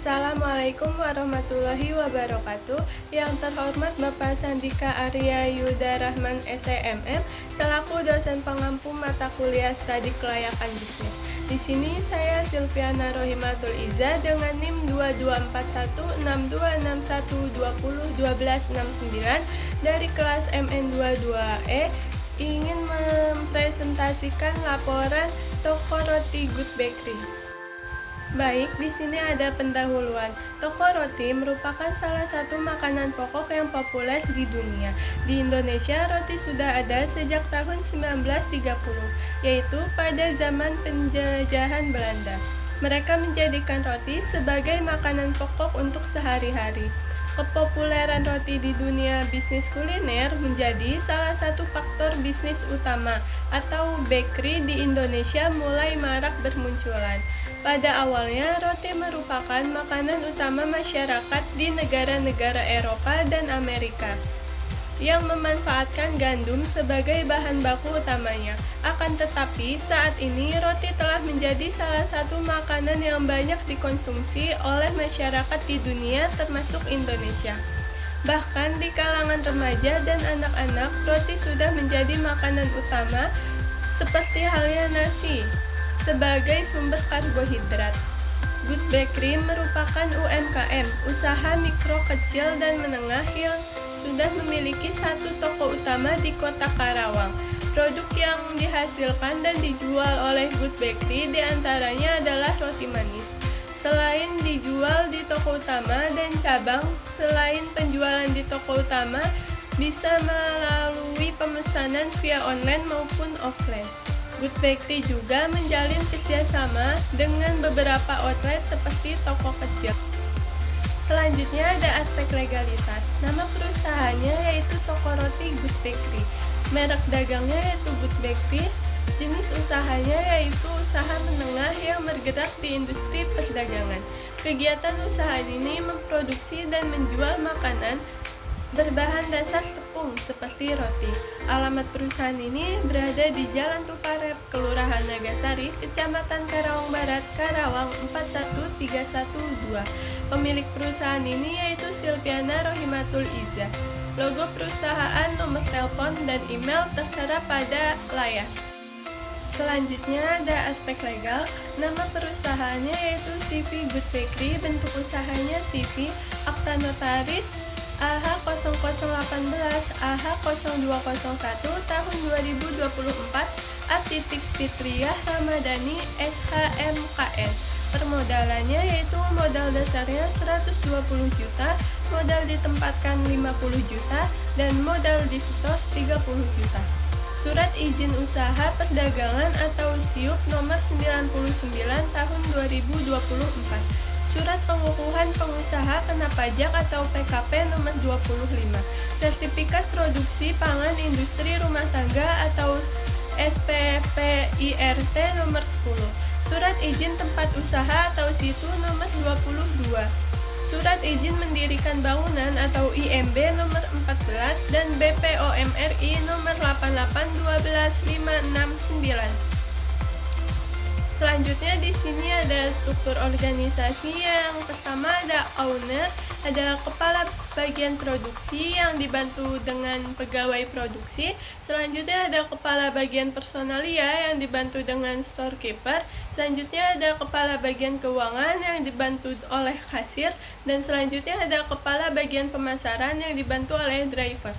Assalamualaikum warahmatullahi wabarakatuh. Yang terhormat Bapak Sandika Arya Yuda Rahman SEMM selaku dosen pengampu mata kuliah studi kelayakan bisnis. Di sini saya Silviana Rohimatul Iza dengan NIM 22416261201269 dari kelas MN22E ingin mempresentasikan laporan toko roti Good Bakery. Baik, di sini ada pendahuluan. Toko roti merupakan salah satu makanan pokok yang populer di dunia. Di Indonesia, roti sudah ada sejak tahun 1930, yaitu pada zaman penjajahan Belanda. Mereka menjadikan roti sebagai makanan pokok untuk sehari-hari. Kepopuleran roti di dunia bisnis kuliner menjadi salah satu faktor bisnis utama atau bakery di Indonesia mulai marak bermunculan. Pada awalnya, roti merupakan makanan utama masyarakat di negara-negara Eropa dan Amerika yang memanfaatkan gandum sebagai bahan baku utamanya. Akan tetapi, saat ini roti telah menjadi salah satu makanan yang banyak dikonsumsi oleh masyarakat di dunia termasuk Indonesia. Bahkan di kalangan remaja dan anak-anak, roti sudah menjadi makanan utama seperti halnya nasi sebagai sumber karbohidrat. Good Bakery merupakan UMKM, usaha mikro kecil dan menengah yang sudah memiliki satu toko utama di Kota Karawang. Produk yang dihasilkan dan dijual oleh Good Bakery diantaranya adalah roti manis. Selain dijual di toko utama dan cabang, selain penjualan di toko utama, bisa melalui pemesanan via online maupun offline. Good Bakery juga menjalin kerjasama dengan beberapa outlet seperti toko kecil. Selanjutnya ada aspek legalitas. Nama perusahaannya yaitu Toko Roti Good Bakery. Merek dagangnya yaitu Good Bakery. Jenis usahanya yaitu usaha menengah yang bergerak di industri perdagangan. Kegiatan usaha ini memproduksi dan menjual makanan berbahan dasar tepung seperti roti. Alamat perusahaan ini berada di Jalan Tuparep, Kelurahan Nagasari, Kecamatan Karawang Barat, Karawang 41312. Pemilik perusahaan ini yaitu Silviana Rohimatul Iza. Logo perusahaan, nomor telepon, dan email tertera pada layar. Selanjutnya ada aspek legal. Nama perusahaannya yaitu CV Good Bakery. Bentuk usahanya CV, akta notaris AH 0018 AH 0201 tahun 2024 A.Fitriah Ramadhani SHMKS. Permodalannya yaitu modal dasarnya 120 juta, modal ditempatkan 50 juta, dan modal disetor 30 juta. Surat izin usaha perdagangan atau SIUP nomor 99 tahun 2024. Surat pengukuhan pengusaha kena pajak atau PKP nomor 25. Sertifikat produksi pangan industri rumah tangga atau SPPIRT nomor 10. Surat izin tempat usaha atau SITU nomor 22. Surat izin mendirikan bangunan atau IMB nomor 14 dan BPOM RI nomor 8812569. Selanjutnya di sini ada struktur organisasi. Yang pertama ada owner, ada kepala bagian produksi yang dibantu dengan pegawai produksi. Selanjutnya ada kepala bagian personalia yang dibantu dengan storekeeper. Selanjutnya ada kepala bagian keuangan yang dibantu oleh kasir, dan selanjutnya ada kepala bagian pemasaran yang dibantu oleh driver.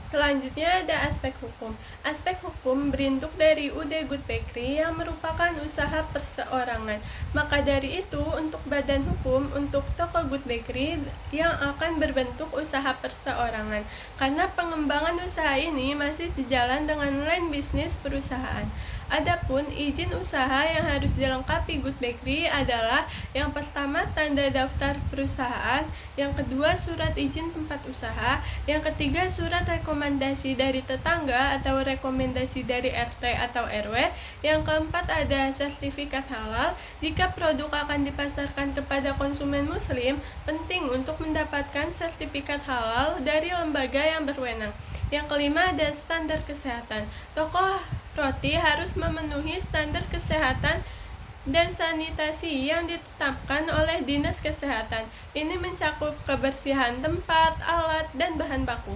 Selanjutnya ada aspek hukum. Aspek hukum berinduk dari UD Good Bakery yang merupakan usaha perseorangan. Maka dari itu, untuk badan hukum untuk Toko Good Bakery yang akan berbentuk usaha perseorangan. Karena pengembangan usaha ini masih sejalan dengan line bisnis perusahaan. Adapun izin usaha yang harus dilengkapi Good Bakery adalah yang pertama tanda daftar perusahaan, yang kedua surat izin tempat usaha, yang ketiga surat rekomendasi dari tetangga atau rekomendasi dari RT atau RW, yang keempat ada sertifikat halal. Jika produk akan dipasarkan kepada konsumen muslim, penting untuk mendapatkan sertifikat halal dari lembaga yang berwenang. Yang kelima ada standar kesehatan. Toko roti harus memenuhi standar kesehatan dan sanitasi yang ditetapkan oleh Dinas Kesehatan. Ini mencakup kebersihan tempat, alat, dan bahan baku.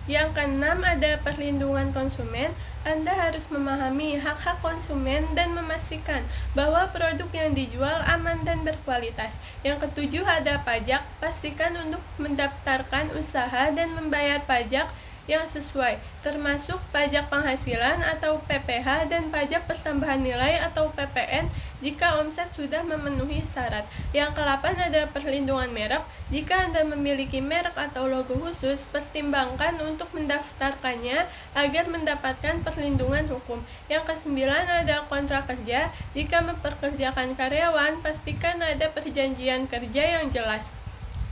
Yang keenam, ada perlindungan konsumen. Anda harus memahami hak-hak konsumen dan memastikan bahwa produk yang dijual aman dan berkualitas. Yang ketujuh, ada pajak. Pastikan untuk mendaftarkan usaha dan membayar pajak yang sesuai, termasuk pajak penghasilan atau PPh dan pajak pertambahan nilai atau PPN jika omset sudah memenuhi syarat. Yang ke-8, ada perlindungan merek. Jika Anda memiliki merek atau logo khusus, pertimbangkan untuk mendaftarkannya agar mendapatkan perlindungan hukum. Yang ke-9, ada kontrak kerja. Jika memperkerjakan karyawan, pastikan ada perjanjian kerja yang jelas,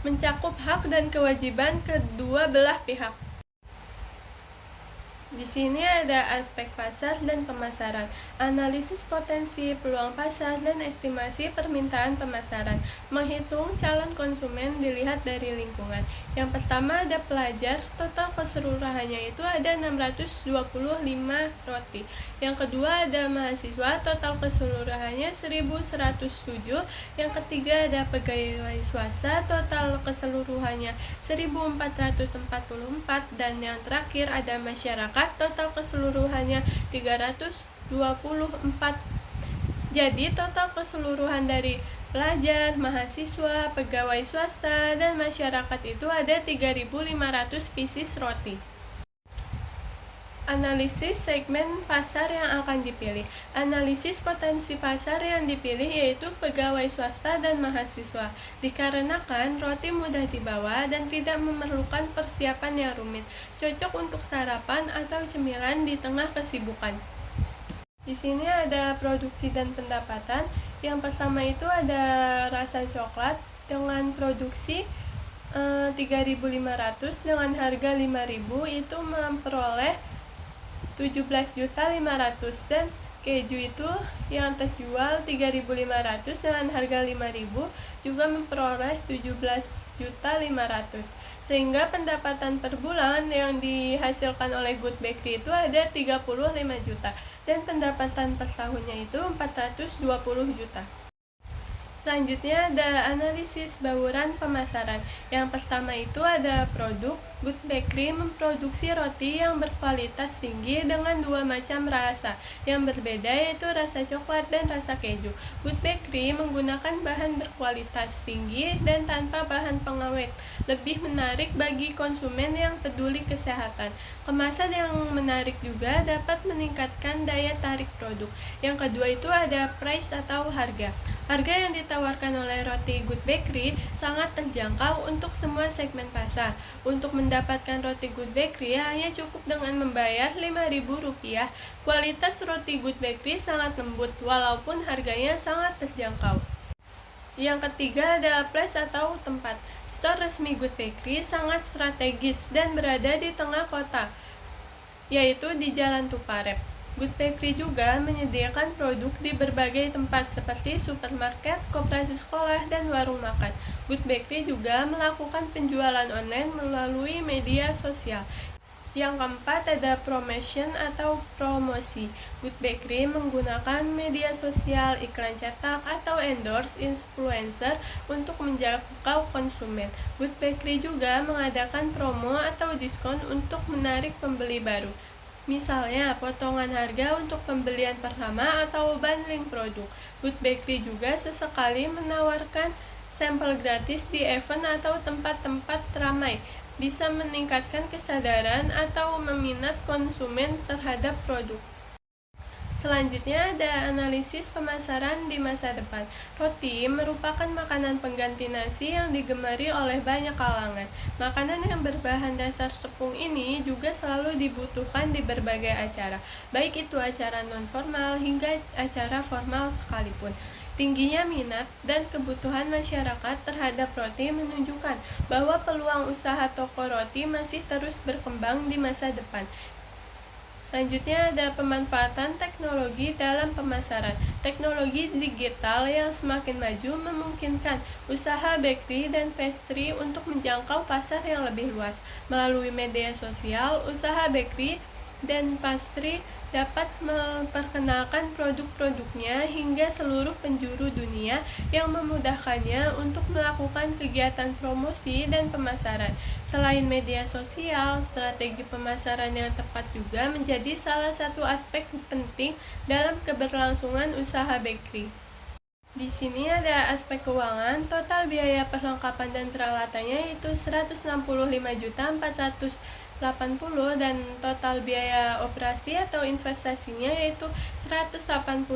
mencakup hak dan kewajiban kedua belah pihak. Di sini ada aspek pasar dan pemasaran, analisis potensi peluang pasar dan estimasi permintaan pemasaran. Menghitung calon konsumen dilihat dari lingkungan. Yang pertama, ada pelajar, total keseluruhannya itu ada 625 roti. Yang kedua, ada mahasiswa, total keseluruhannya 1107. Yang ketiga, ada pegawai swasta, total keseluruhannya 1444. Dan yang terakhir, ada masyarakat, total keseluruhannya 324. Jadi total keseluruhan dari pelajar, mahasiswa, pegawai swasta, dan masyarakat itu ada 3.500 pieces roti. Analisis segmen pasar yang akan dipilih. Analisis potensi pasar yang dipilih yaitu pegawai swasta dan mahasiswa, dikarenakan roti mudah dibawa dan tidak memerlukan persiapan yang rumit, cocok untuk sarapan atau cemilan di tengah kesibukan. Di sini ada produksi dan pendapatan. Yang pertama itu ada rasa coklat dengan produksi 3.500 dengan harga 5.000 itu memperoleh 17.500.000, dan keju itu yang terjual 3.500 dengan harga 5.000 juga memperoleh 17.500.000, sehingga pendapatan per bulan yang dihasilkan oleh Good Bakery itu ada 35 juta dan pendapatan per tahunnya itu 420 juta. Selanjutnya ada analisis bauran pemasaran. Yang pertama itu ada produk. Good Bakery memproduksi roti yang berkualitas tinggi dengan dua macam rasa yang berbeda, yaitu rasa coklat dan rasa keju. Good Bakery menggunakan bahan berkualitas tinggi dan tanpa bahan pengawet, lebih menarik bagi konsumen yang peduli kesehatan. Kemasan yang menarik juga dapat meningkatkan daya tarik produk. Yang kedua itu ada price atau harga. Harga yang ditawarkan oleh roti Good Bakery sangat terjangkau untuk semua segmen pasar. Untuk mendapatkan roti Good Bakery hanya cukup dengan membayar Rp5.000. Kualitas roti Good Bakery sangat lembut walaupun harganya sangat terjangkau. Yang ketiga ada place atau tempat. Store resmi Good Bakery sangat strategis dan berada di tengah kota, yaitu di Jalan Tuparep. Good Bakery juga menyediakan produk di berbagai tempat seperti supermarket, koperasi sekolah, dan warung makan. Good Bakery juga melakukan penjualan online melalui media sosial. Yang keempat ada promotion atau promosi. Good Bakery menggunakan media sosial, iklan cetak, atau endorse influencer untuk menjangkau konsumen. Good Bakery juga mengadakan promo atau diskon untuk menarik pembeli baru. Misalnya, potongan harga untuk pembelian pertama atau bundling produk. Good Bakery juga sesekali menawarkan sampel gratis di event atau tempat-tempat ramai. Bisa meningkatkan kesadaran atau meminat konsumen terhadap produk. Selanjutnya ada analisis pemasaran di masa depan. Roti merupakan makanan pengganti nasi yang digemari oleh banyak kalangan. Makanan yang berbahan dasar tepung ini juga selalu dibutuhkan di berbagai acara, baik itu acara non-formal hingga acara formal sekalipun. Tingginya minat dan kebutuhan masyarakat terhadap roti menunjukkan bahwa peluang usaha toko roti masih terus berkembang di masa depan. Selanjutnya ada pemanfaatan teknologi dalam pemasaran. Teknologi digital yang semakin maju memungkinkan usaha bakery dan pastry untuk menjangkau pasar yang lebih luas. Melalui media sosial, usaha bakery dan pastry dapat memperkenalkan produk-produknya hingga seluruh penjuru dunia yang memudahkannya untuk melakukan kegiatan promosi dan pemasaran. Selain media sosial, strategi pemasaran yang tepat juga menjadi salah satu aspek penting dalam keberlangsungan usaha bakery. Di sini ada aspek keuangan. Total biaya perlengkapan dan peralatannya itu 165.480 dan total biaya operasi atau investasinya yaitu 180.820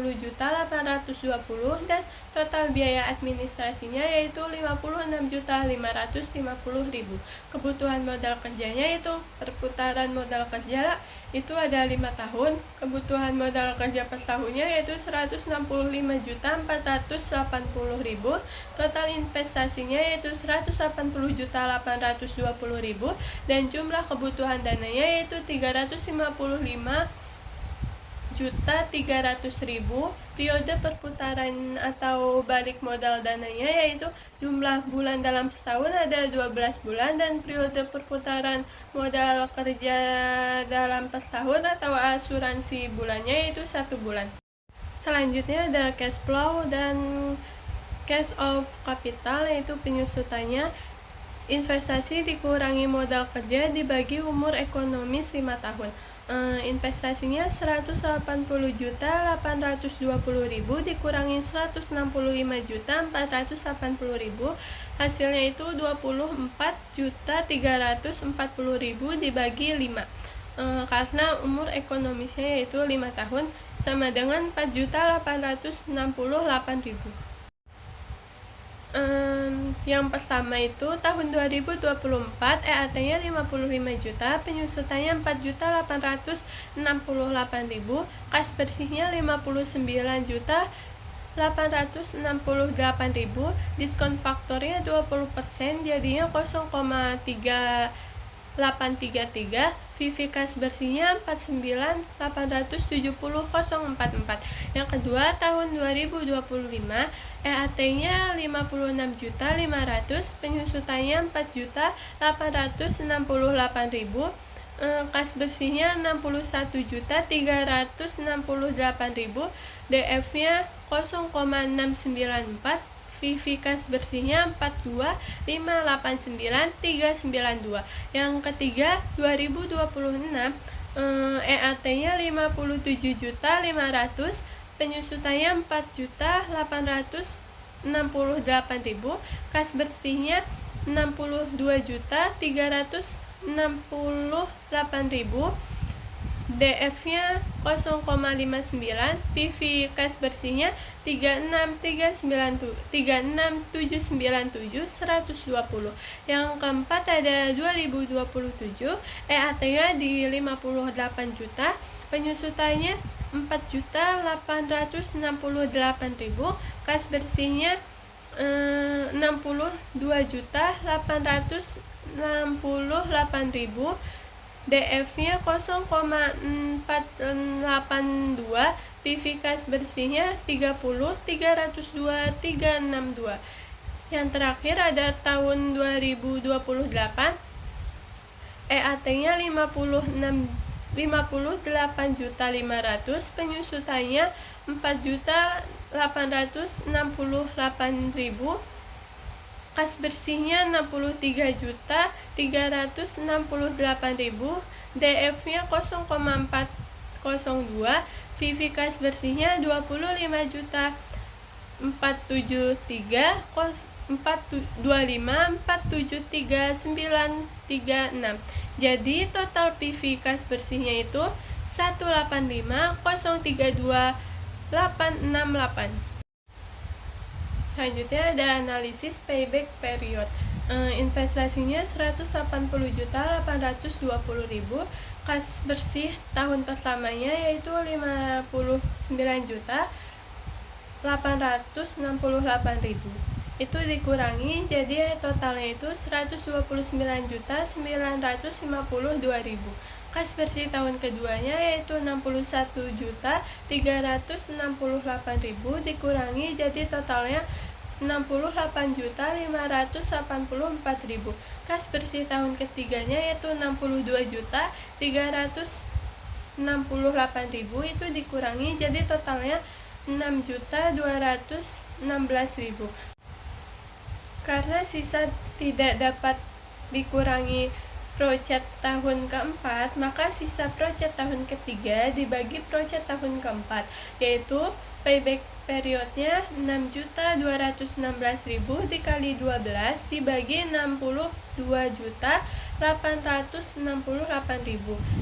dan total biaya administrasinya yaitu 56.550.000. Kebutuhan modal kerjanya itu perputaran modal kerja itu ada 5 tahun. Kebutuhan modal kerja per tahunnya yaitu 165.480.000. Total investasinya yaitu 180.820.000 dan jumlah kebutuhan dananya yaitu 355.300.000. Periode perputaran atau balik modal dananya yaitu jumlah bulan dalam setahun ada 12 bulan dan periode perputaran modal kerja dalam setahun atau asuransi bulannya yaitu 1 bulan. Selanjutnya ada cash flow dan cash of capital, yaitu penyusutannya investasi dikurangi modal kerja dibagi umur ekonomis 5 tahun. Investasinya 180.820.000 dikurangi 165.480.000, hasilnya itu 24.340.000 dibagi 5. Karena umur ekonomisnya yaitu 5 tahun sama dengan 4.868.000. Yang pertama itu tahun 2024 EAT-nya 55 juta, penyusutannya 4.868.000, kas bersihnya 59 juta 868.000, diskon faktornya 20%, jadinya 0,3833, VV kas bersihnya 49.870.044. Yang kedua tahun 2025 EAT-nya 56.500.000, penyusutannya 4.868.000, kas bersihnya 61.368.000, DF-nya 0,694, VV kas bersihnya 42.589.392. Yang ketiga 2026 EAT-nya 57.500.000, penyusutannya 4.868.000, kas bersihnya 62.368.000, DF-nya 0,59, PV kas bersihnya 36.797.120. Yang keempat ada 2027 EAT-nya di 58 juta, penyusutannya 4.868.000, kas bersihnya 62.868.000, DF-nya 0,482, PV kas bersihnya 30.302.362. Yang terakhir ada tahun 2028 EAT-nya 58.500.000, penyusutannya 4.868.000, kas bersihnya 63.368.000, DF-nya 0,402, VV kas bersihnya 25.473.936. Jadi total PV kas bersihnya itu 185.032.868. Selanjutnya ada analisis payback period. Investasinya 180.820.000, kas bersih tahun pertamanya yaitu 59.868.000. Itu dikurangi jadi totalnya itu 129.952.000. Kas bersih tahun keduanya yaitu 61.368.000 dikurangi jadi totalnya 68.584.000. Kas bersih tahun ketiganya yaitu 62.300.000 6.068.000 itu dikurangi jadi totalnya 6.216.000. Karena sisa tidak dapat dikurangi project tahun keempat, maka sisa project tahun ketiga dibagi project tahun keempat, yaitu payback periodnya 6.216.000 dikali 12 dibagi 62.868.000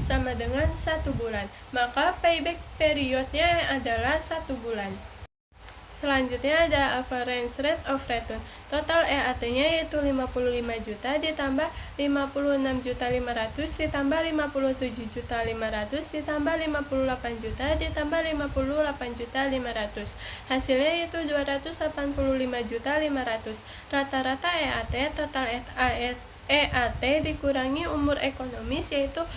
sama dengan 1 bulan. Maka payback periodnya adalah 1 bulan. Selanjutnya ada average rate of return. Total EAT-nya yaitu 55 juta ditambah 56.500 ditambah 57.500 ditambah 58 juta ditambah 58.500. Hasilnya yaitu 285.500. Rata-rata EAT, total EAT dikurangi umur ekonomis, yaitu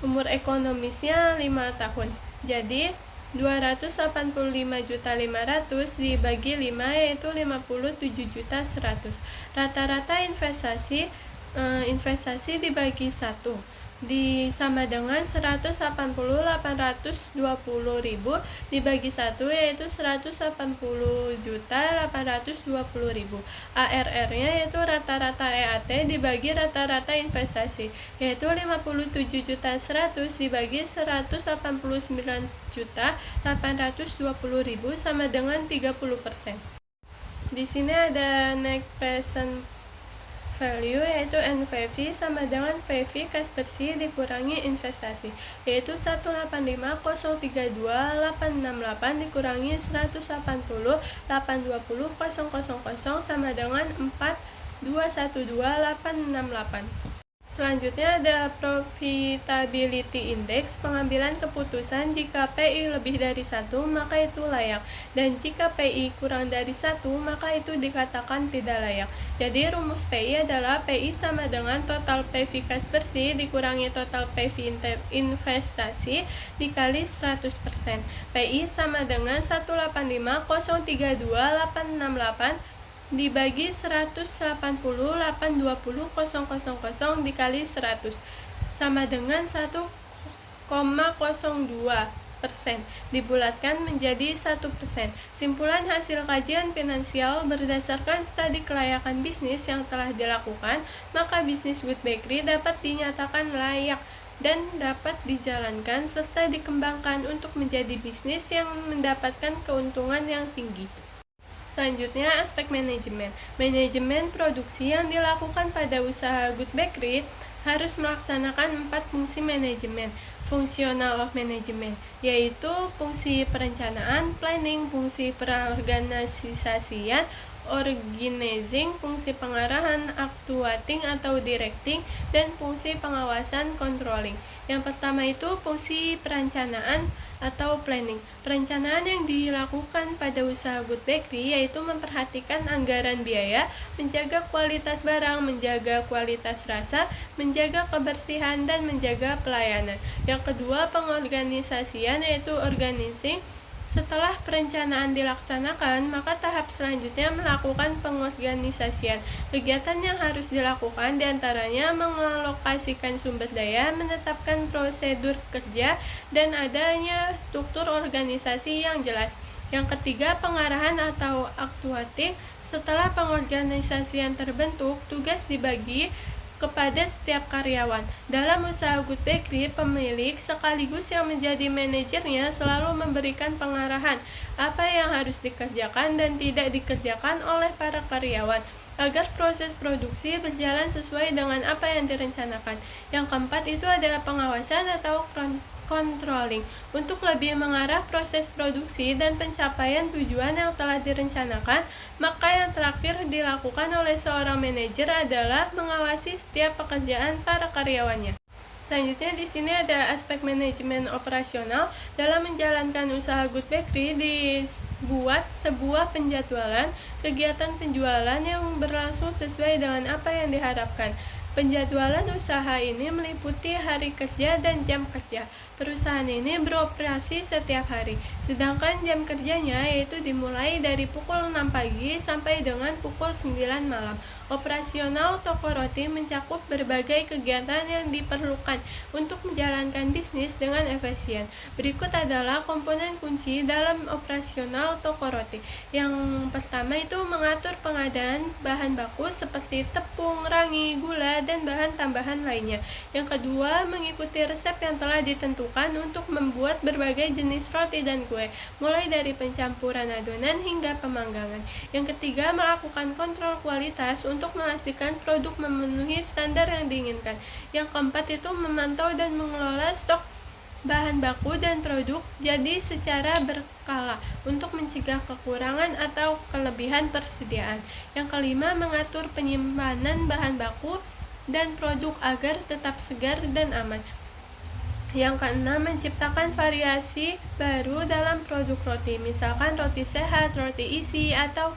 umur ekonomisnya 5 tahun. Jadi 285.500 dibagi 5 yaitu 57.100. Rata-rata investasi dibagi 1 sama dengan 180.820.000 dibagi 1 yaitu 180.820.000. ARR-nya yaitu rata-rata EAT dibagi rata-rata investasi, yaitu 57.100 dibagi 189.820.000 sama dengan 30%. Di sini ada net present value yaitu NPV sama dengan PV kas bersih dikurangi investasi, yaitu 185.032.868 dikurangi 180.820.000 sama dengan 4.212.868. Selanjutnya ada profitability index, pengambilan keputusan jika PI lebih dari 1 maka itu layak, dan jika PI kurang dari 1 maka itu dikatakan tidak layak. Jadi rumus PI adalah PI sama dengan total PV kas bersih dikurangi total PV investasi dikali 100%. PI sama dengan 185.032.868 dibagi 180.820.000 dikali 100 sama dengan 1,02%, dibulatkan menjadi 1%. Simpulan hasil kajian finansial berdasarkan studi kelayakan bisnis yang telah dilakukan, maka bisnis Good Bakery dapat dinyatakan layak dan dapat dijalankan serta dikembangkan untuk menjadi bisnis yang mendapatkan keuntungan yang tinggi. Selanjutnya, aspek manajemen. Manajemen produksi yang dilakukan pada usaha Good Bakery harus melaksanakan 4 fungsi manajemen. Functional of management, yaitu fungsi perencanaan, planning, fungsi perorganisasian, organizing, fungsi pengarahan, actuating atau directing, dan fungsi pengawasan, controlling. Yang pertama itu fungsi perencanaan atau planning. Perencanaan yang dilakukan pada usaha Good Bakery yaitu memperhatikan anggaran biaya, menjaga kualitas barang, menjaga kualitas rasa, menjaga kebersihan, dan menjaga pelayanan. Yang kedua, pengorganisasian yaitu organizing. Setelah perencanaan dilaksanakan, maka tahap selanjutnya melakukan pengorganisasian. Kegiatan yang harus dilakukan diantaranya mengalokasikan sumber daya, menetapkan prosedur kerja, dan adanya struktur organisasi yang jelas. Yang ketiga, pengarahan atau actuating. Setelah pengorganisasian terbentuk, tugas dibagi kepada setiap karyawan. Dalam usaha Good Bakery, pemilik sekaligus yang menjadi manajernya selalu memberikan pengarahan apa yang harus dikerjakan dan tidak dikerjakan oleh para karyawan agar proses produksi berjalan sesuai dengan apa yang direncanakan. Yang keempat itu adalah pengawasan atau controlling, untuk lebih mengarah proses produksi dan pencapaian tujuan yang telah direncanakan. Maka yang terakhir dilakukan oleh seorang manajer adalah mengawasi setiap pekerjaan para karyawannya. Selanjutnya di sini ada aspek manajemen operasional. Dalam menjalankan usaha Good Bakery dibuat sebuah penjadwalan kegiatan penjualan yang berlangsung sesuai dengan apa yang diharapkan. Penjadwalan usaha ini meliputi hari kerja dan jam kerja. Perusahaan ini beroperasi setiap hari, sedangkan jam kerjanya yaitu dimulai dari pukul 6 pagi sampai dengan pukul 9 malam. Operasional toko roti mencakup berbagai kegiatan yang diperlukan untuk menjalankan bisnis dengan efisien. Berikut adalah komponen kunci dalam operasional toko roti. Yang pertama itu mengatur pengadaan bahan baku seperti tepung, rangi, gula, dan bahan tambahan lainnya. Yang kedua, mengikuti resep yang telah ditentukan untuk membuat berbagai jenis roti dan kue, mulai dari pencampuran adonan hingga pemanggangan. Yang ketiga, melakukan kontrol kualitas untuk memastikan produk memenuhi standar yang diinginkan. Yang keempat itu memantau dan mengelola stok bahan baku dan produk jadi secara berkala untuk mencegah kekurangan atau kelebihan persediaan. Yang kelima, mengatur penyimpanan bahan baku dan produk agar tetap segar dan aman. Yang keenam, menciptakan variasi baru dalam produk roti, misalkan roti sehat, roti isi, atau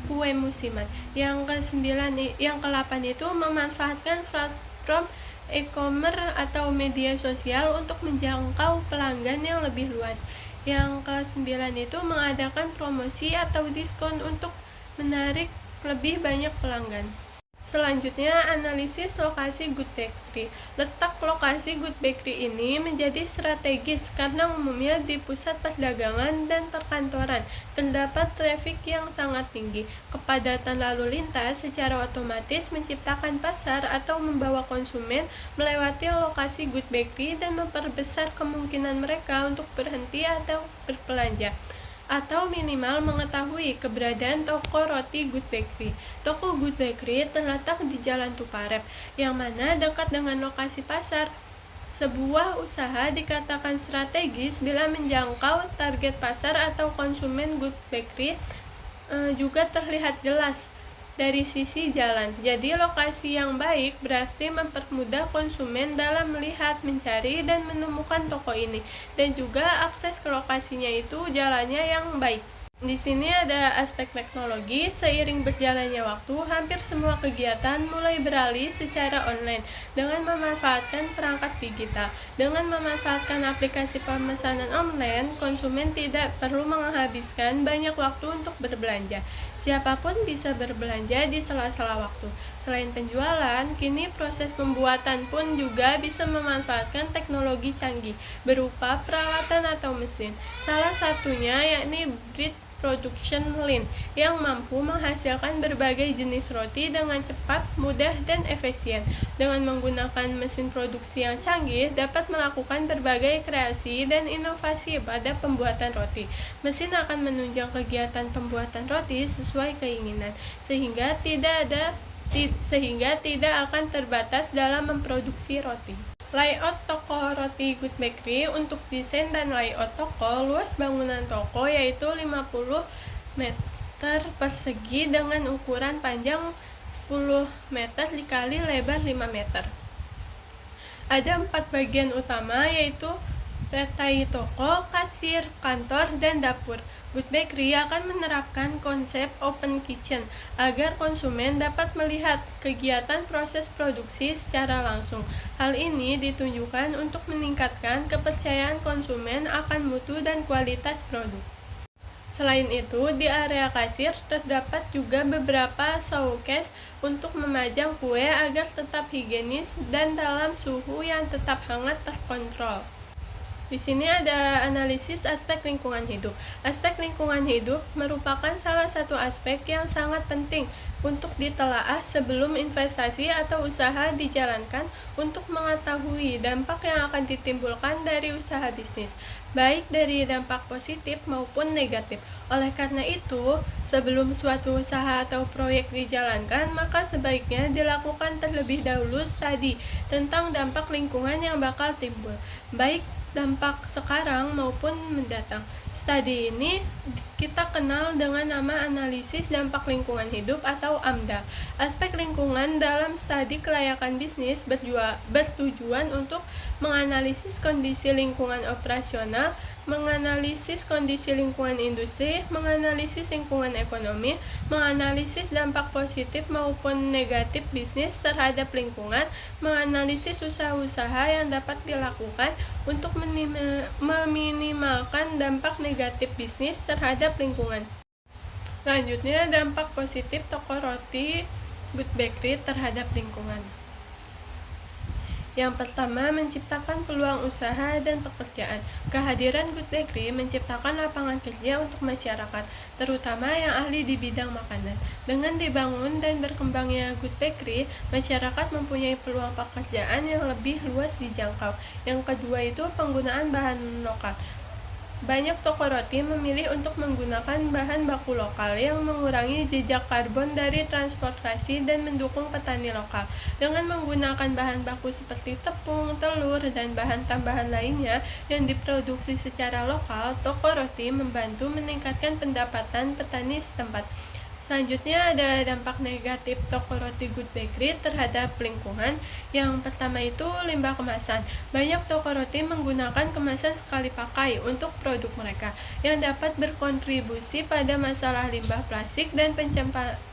kue musiman. Yang ke-8 itu memanfaatkan platform e-commerce atau media sosial untuk menjangkau pelanggan yang lebih luas. Yang ke-9 itu mengadakan promosi atau diskon untuk menarik lebih banyak pelanggan. Selanjutnya, analisis lokasi Good Bakery. Letak lokasi Good Bakery ini menjadi strategis karena umumnya di pusat perdagangan dan perkantoran terdapat trafik yang sangat tinggi. Kepadatan lalu lintas secara otomatis menciptakan pasar atau membawa konsumen melewati lokasi Good Bakery dan memperbesar kemungkinan mereka untuk berhenti atau berbelanja, atau minimal mengetahui keberadaan toko roti Good Bakery. Toko Good Bakery terletak di Jalan Tuparep, yang mana dekat dengan lokasi pasar. Sebuah usaha dikatakan strategis bila menjangkau target pasar atau konsumen. Good Bakery juga terlihat jelas dari sisi jalan. Jadi lokasi yang baik berarti mempermudah konsumen dalam melihat, mencari, dan menemukan toko ini. Dan juga akses ke lokasinya itu jalannya yang baik. Di sini ada aspek teknologi. Seiring berjalannya waktu, hampir semua kegiatan mulai beralih secara online dengan memanfaatkan perangkat digital. Dengan memanfaatkan aplikasi pemesanan online, konsumen tidak perlu menghabiskan banyak waktu untuk berbelanja. Siapapun bisa berbelanja di sela-sela waktu. Selain penjualan, kini proses pembuatan pun juga bisa memanfaatkan teknologi canggih berupa peralatan atau mesin. Salah satunya yakni bread production line yang mampu menghasilkan berbagai jenis roti dengan cepat, mudah, dan efisien. Dengan menggunakan mesin produksi yang canggih, dapat melakukan berbagai kreasi dan inovasi pada pembuatan roti. Mesin akan menunjang kegiatan pembuatan roti sesuai keinginan, sehingga tidak akan terbatas dalam memproduksi roti. Layout toko roti Good Bakery. Untuk desain dan layout toko, luas bangunan toko yaitu 50 meter persegi dengan ukuran panjang 10 meter dikali lebar 5 meter. Ada 4 bagian utama yaitu retai toko, kasir, kantor, dan dapur. Good Bakery akan menerapkan konsep open kitchen agar konsumen dapat melihat kegiatan proses produksi secara langsung. Hal ini ditunjukkan untuk meningkatkan kepercayaan konsumen akan mutu dan kualitas produk. Selain itu, di area kasir terdapat juga beberapa showcase untuk memajang kue agar tetap higienis dan dalam suhu yang tetap hangat terkontrol. Di sini ada analisis aspek lingkungan hidup. Aspek lingkungan hidup merupakan salah satu aspek yang sangat penting untuk ditelaah sebelum investasi atau usaha dijalankan untuk mengetahui dampak yang akan ditimbulkan dari usaha bisnis, baik dari dampak positif maupun negatif. Oleh karena itu, sebelum suatu usaha atau proyek dijalankan, maka sebaiknya dilakukan terlebih dahulu studi tentang dampak lingkungan yang bakal timbul, baik dampak sekarang maupun mendatang. Studi ini kita kenal dengan nama analisis dampak lingkungan hidup atau AMDA. Aspek lingkungan dalam studi kelayakan bisnis bertujuan untuk menganalisis kondisi lingkungan operasional, menganalisis kondisi lingkungan industri, menganalisis lingkungan ekonomi, menganalisis dampak positif maupun negatif bisnis terhadap lingkungan, menganalisis usaha-usaha yang dapat dilakukan untuk meminimalkan dampak negatif bisnis terhadap lingkungan. Selanjutnya, dampak positif toko roti Good Bakery terhadap lingkungan. Yang pertama, menciptakan peluang usaha dan pekerjaan. Kehadiran Good Bakery menciptakan lapangan kerja untuk masyarakat, terutama yang ahli di bidang makanan. Dengan dibangun dan berkembangnya Good Bakery, masyarakat mempunyai peluang pekerjaan yang lebih luas dijangkau. Yang kedua itu penggunaan bahan lokal. Banyak toko roti memilih untuk menggunakan bahan baku lokal yang mengurangi jejak karbon dari transportasi dan mendukung petani lokal. Dengan menggunakan bahan baku seperti tepung, telur, dan bahan tambahan lainnya yang diproduksi secara lokal, toko roti membantu meningkatkan pendapatan petani setempat. Selanjutnya ada dampak negatif toko roti Good Bakery terhadap lingkungan. Yang pertama itu limbah kemasan. Banyak toko roti menggunakan kemasan sekali pakai untuk produk mereka, yang dapat berkontribusi pada masalah limbah plastik dan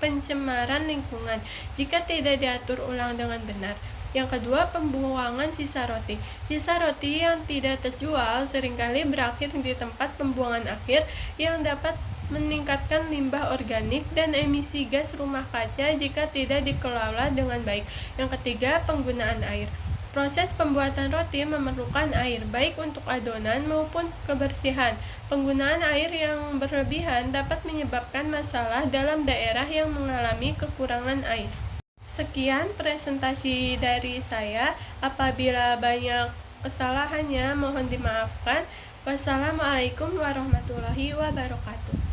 pencemaran lingkungan jika tidak diatur ulang dengan benar. Yang kedua, pembuangan sisa roti. Sisa roti yang tidak terjual seringkali berakhir di tempat pembuangan akhir yang dapat meningkatkan limbah organik dan emisi gas rumah kaca jika tidak dikelola dengan baik. Yang ketiga, penggunaan air. Proses pembuatan roti memerlukan air, baik untuk adonan maupun kebersihan. Penggunaan air yang berlebihan dapat menyebabkan masalah dalam daerah yang mengalami kekurangan air. Sekian presentasi dari saya. Apabila banyak kesalahannya, mohon dimaafkan. Wassalamualaikum warahmatullahi wabarakatuh.